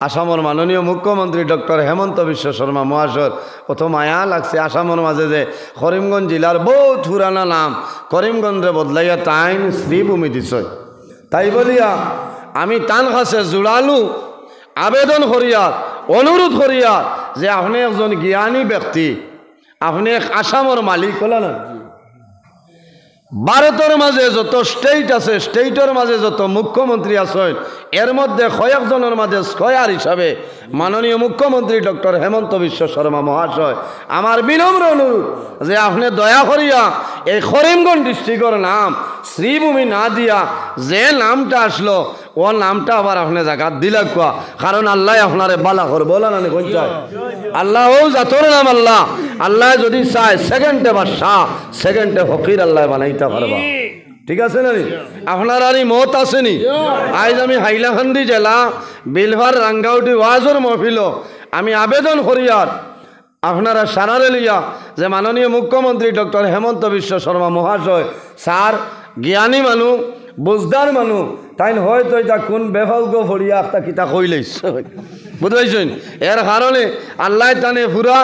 আসামের মাননীয় মুখ্যমন্ত্রী ডক্টর হেমন্ত বিশ্ব শর্মা মহাশয় কত মায়া লাগছে আসামের মাঝে যে করিমগঞ্জ জেলার বহুত পুরানা নাম করিমগঞ্জে বদলাইয়া তাইন শ্রীভূমি দিছয়। তাই বলিয়া আমি তান কাছে জোড়ালু আবেদন করিয়া অনুরোধ করিয়া যে আপনি একজন জ্ঞানী ব্যক্তি, আপনি এক আসামের মালিক হলেন না। ভারতের মাঝে যত স্টেট আছে স্টেটের মাঝে যত মুখ্যমন্ত্রী আছেন এর মধ্যে কয়েকজনের মাঝে স্কয়ার হিসাবে মাননীয় মুখ্যমন্ত্রী ডক্টর হেমন্ত বিশ্ব শর্মা মহাশয় আমার বিনম্র অনুরোধ যে আপনি দয়া করিয়া এই করিমগঞ্জ ডিস্ট্রিক্টের নাম শ্রীভূমি না দিয়া যে নামটা আসলো ও নামটা আবার আপনি জায়গা দিলা কোয়া, কারণ আল্লাহ আপনারে বালা করবো না কোন চাই আল্লাহ ও জাতর নাম আল্লাহ, আল্লাহ যদি চায় সেকেন্ডে বাদশাহ সেকেন্ডে ফকির আল্লাহ বানাইতে পারবা। ঠিক আছে না? আপনার আর মত আসেনি? আজ আমি হাইলাকান্দি জেলা বিলভার রাঙ্গাউটি ওয়াজর মহফিল আমি আবেদন করিয়ার আপনারা সারারে লিয়া যে মাননীয় মুখ্যমন্ত্রী ডক্টর হেমন্ত বিশ্ব শর্মা মহাশয় স্যার জ্ঞানী মানুষ বুঝদার মানুষ তাই হয়তো এটা কোন বেফালগ ফরিয়া একটা কিতা কইলেছ বুঝাইছেন। এর কারণে আল্লাহ তানে পুরা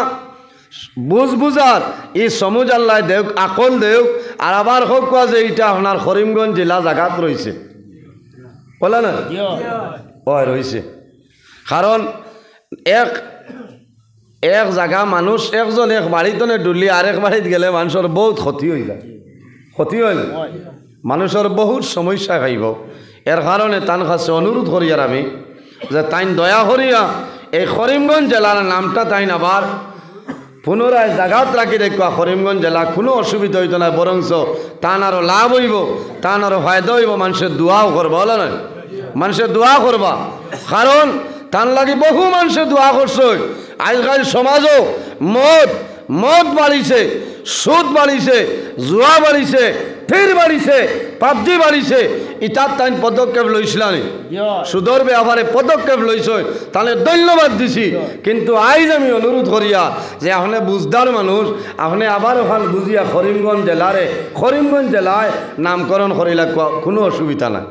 বুঝার এই সমুজ আল্লাহ দেউক আকল দেউক আর আবার হোক কোয়া যে এইটা আপনার করিমগঞ্জ জেলা জায়গাত রয়েছে বলে না হয় রয়েছে, কারণ এক এক জায়গা মানুষ একজন এক বাড়িতনে ডুলি আরেক বাড়িত গেলে মানুষের বহুত ক্ষতি হয়ে যায়, ক্ষতি হয় মানুষের বহুত সমস্যা খাইব। এর কারণে তান কাছে অনুরোধ করিয়ার আমি যে তাইন দয়া করিয়া এই করিমগঞ্জ জেলার নামটা তাইন আবার পুনরায় জাগাত রাখি দেখবা। করিমগঞ্জ জেলা কোনো অসুবিধা হইতো না, বরঞ্চ তান আরও লাভ হইব, তান আরও ফায়দা হইব, মানুষের দোয়াও করবা বলে না, মানুষের দোয়া করবা। কারণ তান লাগি বহু মানুষের দোয়া করছে। আজকাল সমাজও মদ বাড়িছে, সুদ বাড়িছে, জুয়া বাড়িছে, ফির বাড়িছে, পাবজি বাড়িছে। ইটার তাই পদক্ষেপ লইছিলাম, সুদর ব্যাপারে পদক্ষেপ লইছ, তাহলে ধন্যবাদ দিছি। কিন্তু আজ আমি অনুরোধ করিয়া যে আপনি বুঝদার মানুষ, আপনি আবার ওখান বুঝিয়া করিমগঞ্জ জেলায় নামকরণ করিলা কোনো অসুবিধা নাই।